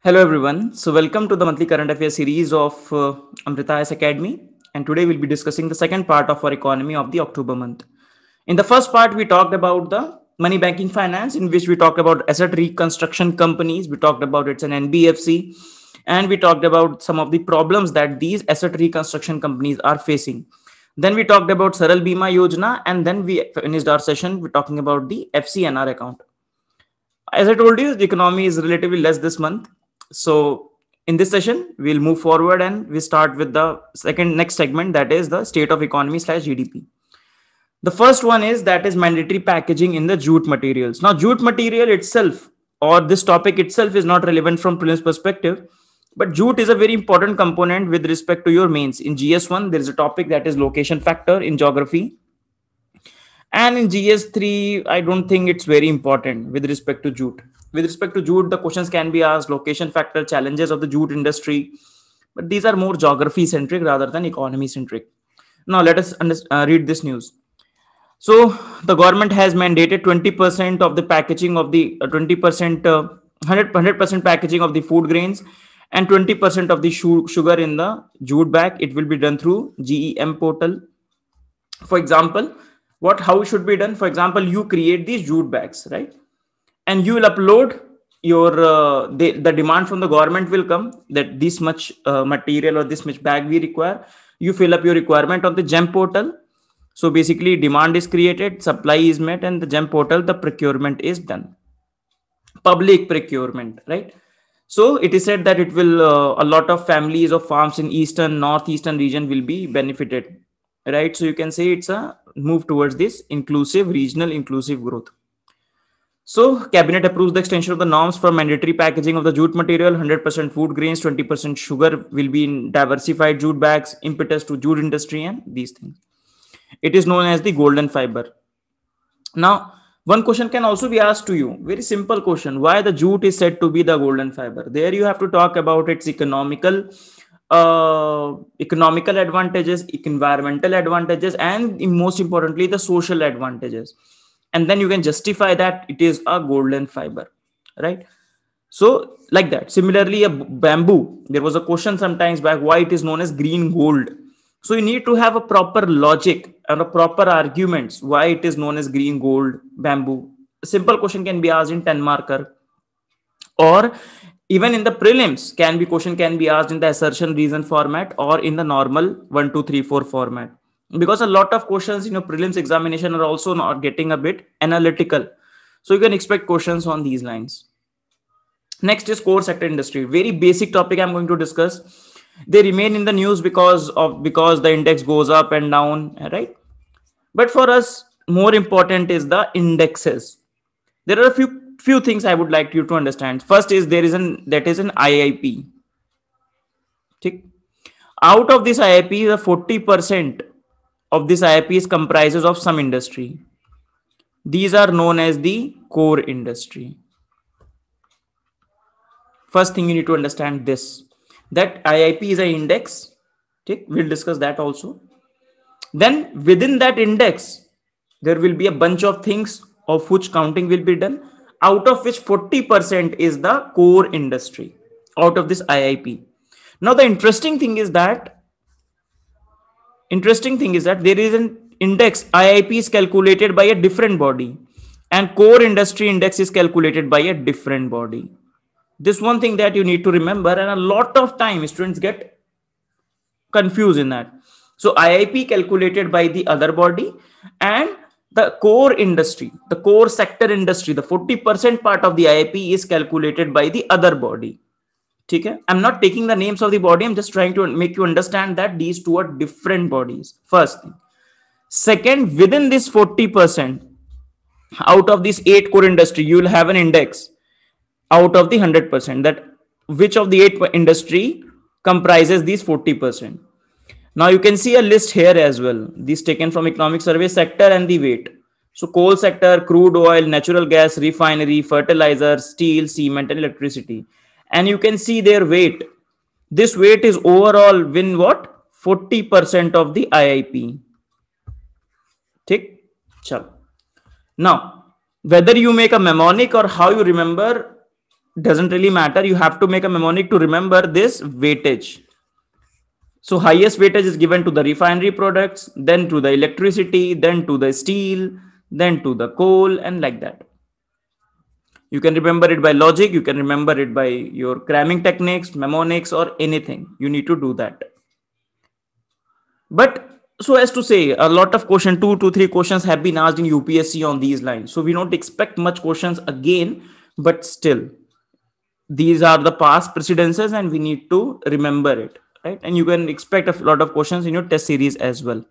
Hello everyone. So welcome to the monthly current affairs series of Amrita IAS Academy. And today we'll be discussing the second part of our economy of the October month. In the first part, we talked about the money banking finance, in which we talked about asset reconstruction companies. We talked about it's an NBFC, and we talked about some of the problems that these asset reconstruction companies are facing. Then we talked about Saral Bima Yojana, and then we finished our session with talking about the FCNR account. As I told you, the economy is relatively less this month. So in this session, we'll move forward and we start with the next segment, that is the state of economy / GDP. The first one is that is mandatory packaging in the jute materials. Now, jute material itself or this topic itself is not relevant from prelims perspective, but jute is a very important component with respect to your mains. In GS1, there is a topic that is location factor in geography. And in GS3, I don't think it's very important with respect to jute. With respect to jute, the questions can be asked location factor, challenges of the jute industry, but these are more geography centric rather than economy centric. Now, let us read this news. So, the government has mandated 20% of the packaging of the 20%, 100% packaging of the food grains and 20% of the sugar in the jute bag. It will be done through GEM portal. For example, how it should be done? For example, you create these jute bags, right? And you will upload your the demand from the government will come that this much material or this much bag we require. You fill up your requirement on the GEM portal. So basically, demand is created, supply is met, and the GEM portal, the procurement is done. Public procurement, right? So it is said that it will a lot of families of farms in eastern, northeastern region will be benefited, right? So you can say it's a move towards this inclusive, regional inclusive growth. So cabinet approves the extension of the norms for mandatory packaging of the jute material. 100% food grains, 20% sugar will be in diversified jute bags, impetus to jute industry and these things. It is known as the golden fiber. Now, one question can also be asked to you. Very simple question. Why the jute is said to be the golden fiber? There you have to talk about its economical advantages, environmental advantages, and most importantly, the social advantages. And then you can justify that it is a golden fiber, right? So like that. Similarly, a bamboo, there was a question sometimes back why it is known as green gold. So you need to have a proper logic and a proper arguments why it is known as green gold bamboo. A simple question can be asked in 10 marker, or even in the prelims question can be asked in the assertion reason format or in the normal 1 2 3 4 format, because a lot of questions in your prelims examination are also not getting a bit analytical. So you can expect questions on these lines. Next is core sector industry. Very basic topic I'm going to discuss. They remain in the news because the index goes up and down, right? But for us, more important is the indexes. There are a few things I would like you to understand. First is that is an IIP. Okay? Out of this IIP, the 40% of this IIP is comprises of some industry. These are known as the core industry. First thing you need to understand this, that IIP is an index. Okay? We'll discuss that also. Then within that index, there will be a bunch of things of which counting will be done, out of which 40% is the core industry out of this IIP. Now, the interesting thing is that there is an index. IIP is calculated by a different body and core industry index is calculated by a different body. This one thing that you need to remember, and a lot of time students get confused in that. So IIP calculated by the other body, and the core industry, the core sector industry, the 40% part of the IIP is calculated by the other body. Okay? I'm not taking the names of the body. I'm just trying to make you understand that these two are different bodies. First thing. Second, within this 40%, out of this 8 core industry, you will have an index out of the 100%, that which of the 8 industry comprises these 40%. Now you can see a list here as well. These taken from economic survey sector and the weight. So coal sector, crude oil, natural gas, refinery, fertilizer, steel, cement, and electricity. And you can see their weight. This weight is overall win what? 40% of the IIP. Take. Chalo. Now, whether you make a mnemonic or how you remember, doesn't really matter. You have to make a mnemonic to remember this weightage. So highest weightage is given to the refinery products, then to the electricity, then to the steel, then to the coal, and like that. You can remember it by logic, you can remember it by your cramming techniques, mnemonics, or anything. You need to do that. But so as to say, a lot of question, 2 to 3 questions have been asked in UPSC on these lines. So we don't expect much questions again, but still, these are the past precedences and we need to remember it, right? And you can expect a lot of questions in your test series as well.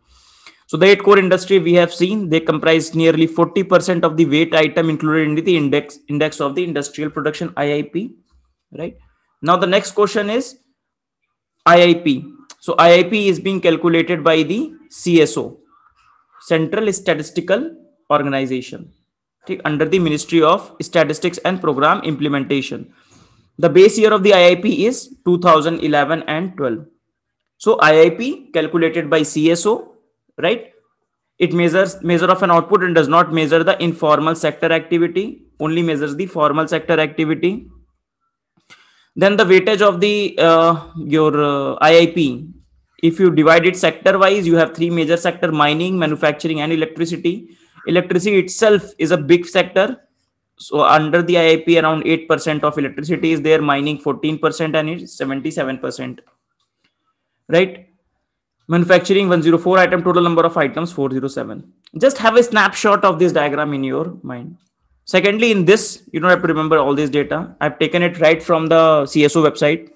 So the 8 core industry we have seen, they comprise nearly 40% of the weight item included in the index of the industrial production, IIP, right? Now the next question is IIP. So IIP is being calculated by the CSO, Central Statistical Organization, under the Ministry of Statistics and Program Implementation. The base year of the IIP is 2011 and 12. So IIP calculated by CSO, right? It measure of an output and does not measure the informal sector activity, only measures the formal sector activity. Then the weightage of the IIP, if you divide it sector wise, you have 3 major sector: mining, manufacturing, and electricity. Electricity itself is a big sector. So under the IIP, around 8% of electricity is there, mining 14%, and it's 77%. Right? Manufacturing 104 item, total number of items 407. Just have a snapshot of this diagram in your mind. Secondly, in this, you don't have to remember all this data. I've taken it right from the CSO website.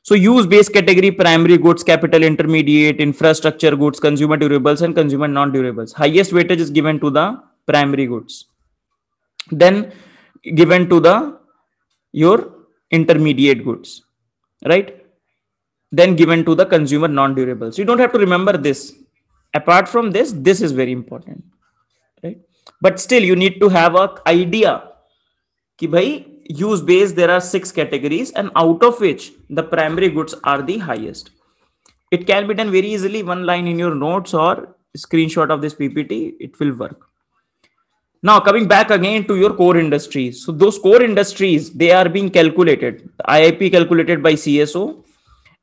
So use base category: primary goods, capital, intermediate, infrastructure goods, consumer durables, and consumer non-durables. Highest weightage is given to the primary goods. Then given to the your intermediate goods, right? Then given to the consumer non-durables. You don't have to remember this. Apart from this, this is very important, right? But still, you need to have an idea कि भाई use base there are 6 categories and out of which the primary goods are the highest. It can be done very easily, one line in your notes or screenshot of this PPT, it will work. Now coming back again to your core industries. So those core industries, they are being calculated. The IIP calculated by CSO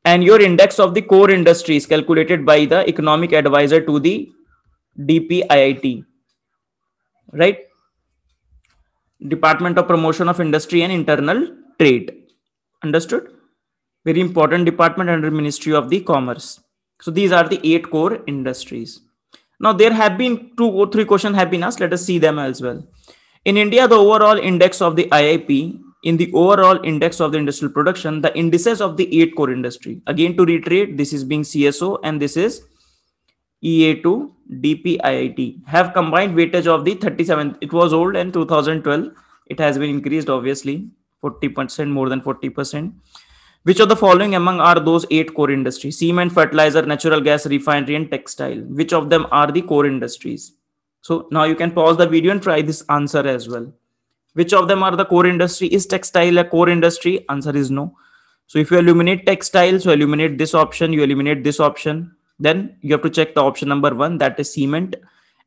and your index of the core industries calculated by the economic advisor to the DPIIT, right? Department of Promotion of Industry and Internal Trade. Understood? Very important department under Ministry of the Commerce. So these are the 8 core industries. Now there have been 2 or 3 questions have been asked. Let us see them as well. In India, the overall index of the IIP, in the overall index of the industrial production, the indices of the 8 core industry. Again, to reiterate, this is being CSO and this is EA2 DPIIT, have combined weightage of the 37. It was old in 2012. It has been increased, obviously, 40%, more than 40%. Which of the following among are those 8 core industries? Cement, fertilizer, natural gas, refinery, and textile. Which of them are the core industries? So now you can pause the video and try this answer as well. Which of them are the core industry? Is textile a core industry? Answer is no. So if you eliminate textile, so eliminate this option, you eliminate this option. Then you have to check the option number 1, that is cement,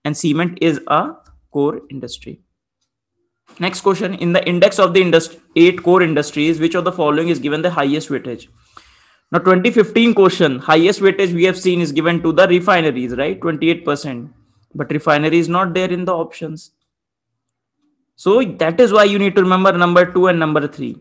and cement is a core industry. Next question, in the index of the 8 core industries, which of the following is given the highest weightage? Now 2015 question, highest weightage we have seen is given to the refineries, right? 28%, but refinery is not there in the options. So that is why you need to remember number 2 and number 3.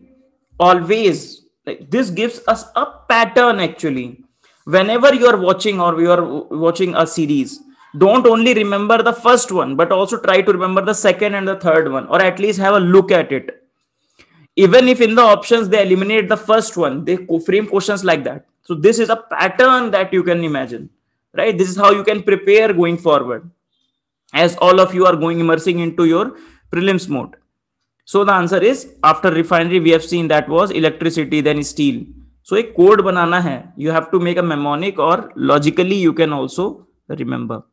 Always, like, this gives us a pattern actually. Whenever you are watching or you are watching a series, don't only remember the first one, but also try to remember the second and the third one, or at least have a look at it. Even if in the options they eliminate the first one, they frame questions like that. So this is a pattern that you can imagine, right? This is how you can prepare going forward, as all of you are going immersing into your prelims mode. So the answer is, after refinery, we have seen that was electricity, then steel. So a code banana hai. You have to make a mnemonic, or logically you can also remember.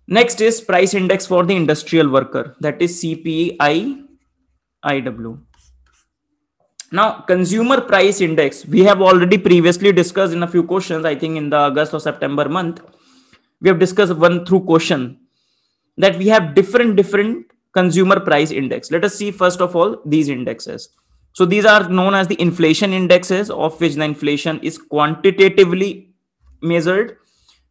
Next is price index for the industrial worker, that is CPI IW. Now consumer price index, we have already previously discussed in a few questions. I think in the August or September month, we have discussed one through question that we have different consumer price index. Let us see first of all these indexes. So these are known as the inflation indexes, of which the inflation is quantitatively measured.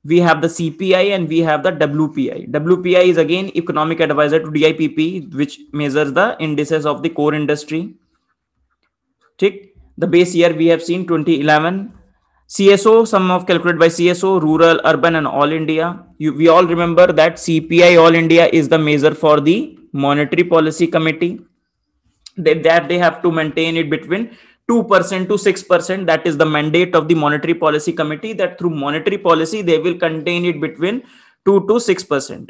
We have the CPI and we have the WPI. WPI is again economic advisor to DIPP, which measures the indices of the core industry. Tick. The base year we have seen 2011. CSO, sum of calculated by CSO, rural, urban, and all India. We all remember that CPI all India is the measure for the monetary policy committee. That they have to maintain it between 2% to 6%. That is the mandate of the monetary policy committee, that through monetary policy they will contain it between 2 to 6%.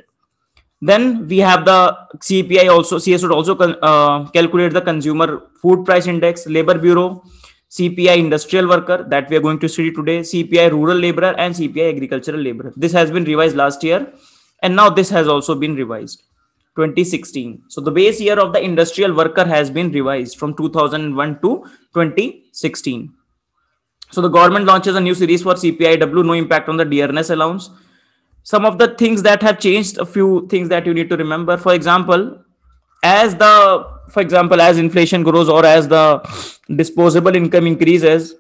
Then we have the CPI also. CS would also calculate the consumer food price index, labor bureau, CPI industrial worker that we are going to study today, CPI rural laborer, and CPI agricultural laborer. This has been revised last year, and now this has also been revised 2016. So the base year of the industrial worker has been revised from 2001 to 2016. So the government launches a new series for CPIW, no impact on the dearness allowance. Some of the things that have changed, a few things that you need to remember. For example, as inflation grows or as the disposable income increases,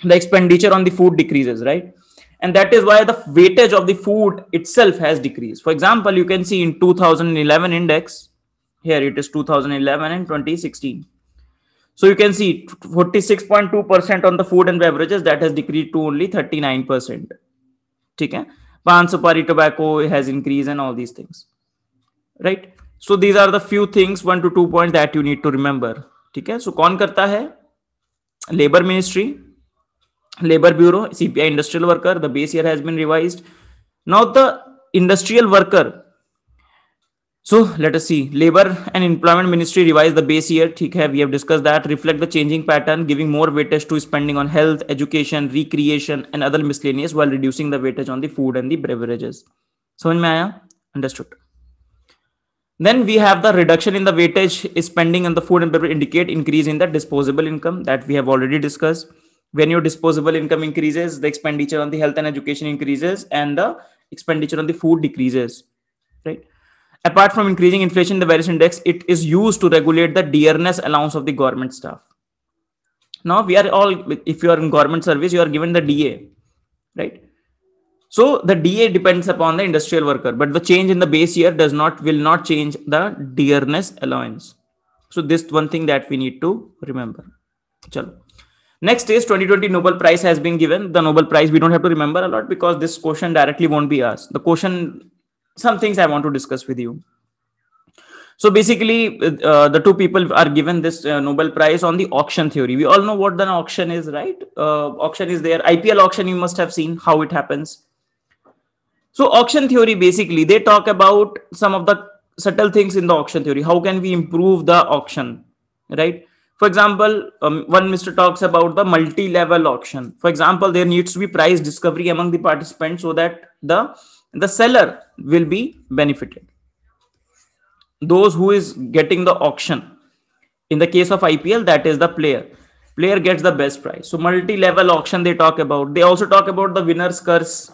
the expenditure on the food decreases, right? And that is why the weightage of the food itself has decreased. For example, you can see in 2011 index, here it is 2011 and 2016. So you can see 46.2% on the food and beverages, that has decreased to only 39%. Okay? Pan, supari, tobacco has increased and all these things, right? So these are the few things, 1 to 2 points that you need to remember. Okay? So कौन करता है? Labor Ministry, Labor Bureau, CPI industrial worker. The base year has been revised. Now the industrial worker. So let us see. Labor and Employment Ministry revised the base year. We have discussed that. Reflect the changing pattern, giving more weightage to spending on health, education, recreation, and other miscellaneous, while reducing the weightage on the food and the beverages. समझ में आया? Understood. Then we have the reduction in the weightage spending on the food and beverage indicate increase in the disposable income, that we have already discussed. When your disposable income increases, the expenditure on the health and education increases, and the expenditure on the food decreases, right? Apart from increasing inflation in the various index, it is used to regulate the dearness allowance of the government staff. Now we are all, if you are in government service, you are given the DA, right? So the DA depends upon the industrial worker, but the change in the base year will not change the dearness allowance. So this one thing that we need to remember. Chalo. Next is 2020 Nobel Prize has been given. The Nobel Prize we don't have to remember a lot because this question directly won't be asked. The question, some things I want to discuss with you. So basically, the two people are given this Nobel Prize on the auction theory. We all know what the auction is, right? Auction is there. IPL auction, you must have seen how it happens. So auction theory, basically, they talk about some of the subtle things in the auction theory. How can we improve the auction, right? For example, one Mr. talks about the multi-level auction. For example, there needs to be price discovery among the participants so that the seller will be benefited. Those who is getting the auction. In the case of IPL, that is the player. Player gets the best price. So multi-level auction they talk about. They also talk about the winner's curse.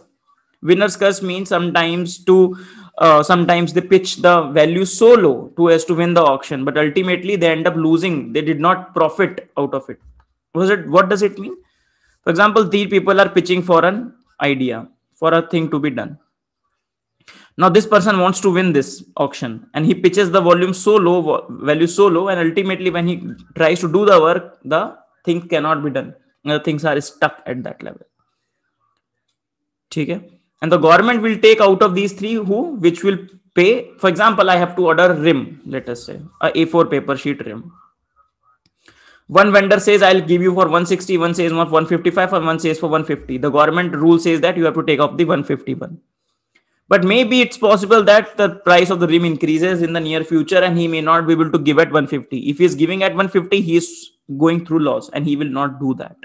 Winner's curse means sometimes they pitch the value so low as to win the auction, but ultimately they end up losing. They did not profit out of it. What does it mean? For example, three people are pitching for an idea, for a thing to be done. Now this person wants to win this auction and he pitches the value so low, and ultimately when he tries to do the work, the thing cannot be done. The things are stuck at that level. Okay? And the government will take out of these three which will pay. For example, I have to order rim, let us say, a A4 paper sheet rim. One vendor says, I'll give you for 160, one says for 155, and one says for 150. The government rule says that you have to take off the 151. But maybe it's possible that the price of the rim increases in the near future and he may not be able to give at 150. If he's giving at 150, he's going through loss and he will not do that.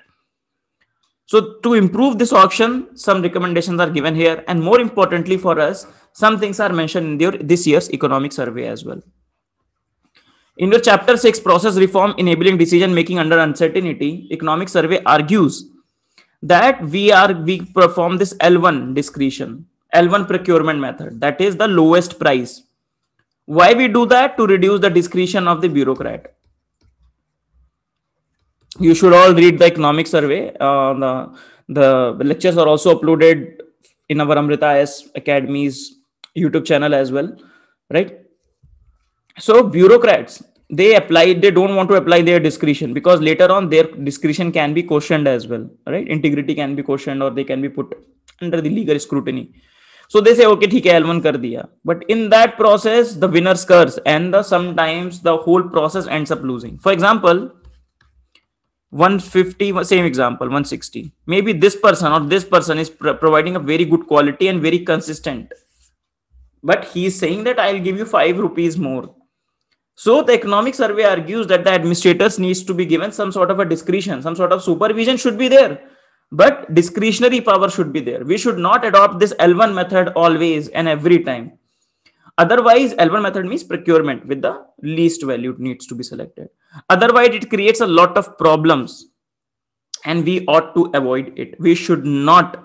So to improve this auction, some recommendations are given here. And more importantly for us, some things are mentioned in this year's economic survey as well. In your chapter 6, process reform enabling decision making under uncertainty, economic survey argues that we perform this L1 discretion, L1 procurement method, that is the lowest price. Why we do that? To reduce the discretion of the bureaucrat. You should all read the economic survey. The lectures are also uploaded in our Amrita IAS Academy's YouTube channel as well, right? So bureaucrats, they don't want to apply their discretion, because later on their discretion can be questioned as well, right? Integrity can be questioned, or they can be put under the legal scrutiny. So they say, okay, theek hai, L1 kar diya. But in that process, the winner's curse, and sometimes the whole process ends up losing. For example, 150, same example, 160. Maybe this person or this person is providing a very good quality and very consistent, but he is saying that I'll give you 5 rupees more. So the economic survey argues that the administrators needs to be given some sort of a discretion, some sort of supervision should be there, but discretionary power should be there. We should not adopt this L1 method always and every time. Otherwise, L1 method means procurement with the least value needs to be selected. Otherwise, it creates a lot of problems, and we ought to avoid it. We should not,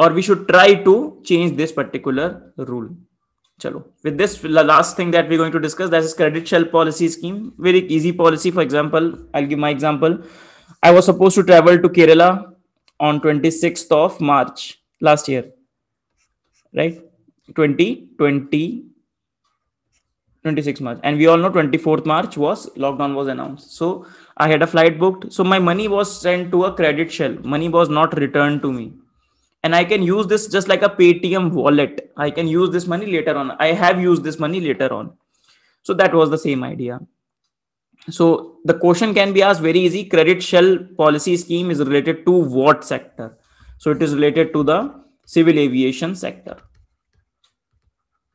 or we should try to change this particular rule. Chalo. With this, the last thing that we're going to discuss, that is credit shell policy scheme. Very easy policy. For example, I'll give my example. I was supposed to travel to Kerala on 26th of March last year, right? 2020, 26 March. And we all know 24th March was lockdown was announced. So I had a flight booked. So my money was sent to a credit shell. Money was not returned to me. And I can use this just like a Paytm wallet. I can use this money later on. I have used this money later on. So that was the same idea. So the question can be asked very easy. Credit shell policy scheme is related to what sector? So it is related to the civil aviation sector.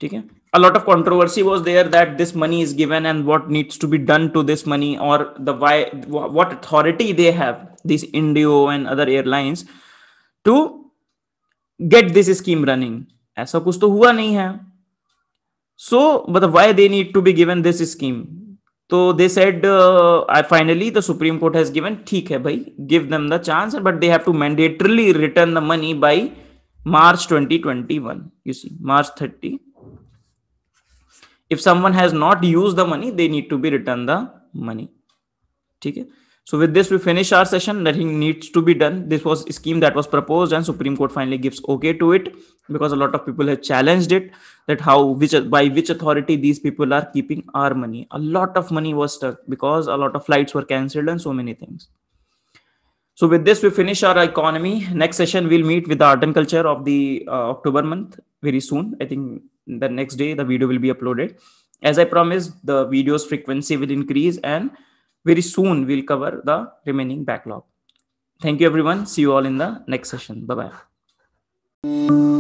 Okay. A lot of controversy was there that this money is given and what needs to be done to this money, or the why, what authority they have, these Indio and other airlines, to get this scheme running. ऐसा कुछ तो हुआ नहीं है. So, but why they need to be given this scheme? So they said, finally the Supreme Court has given, ठीक है भाई, give them the chance, but they have to mandatorily return the money by March 2021. You see, March 30. If someone has not used the money, they need to be returned the money. Okay. So with this, we finish our session. Nothing needs to be done. This was a scheme that was proposed, and Supreme Court finally gives okay to it, because a lot of people have challenged it, that by which authority these people are keeping our money. A lot of money was stuck because a lot of flights were cancelled and so many things. So with this, we finish our economy. Next session, we'll meet with the art and culture of the October month very soon. I think the next day, the video will be uploaded. As I promised, the video's frequency will increase, and very soon we'll cover the remaining backlog. Thank you, everyone. See you all in the next session. Bye-bye.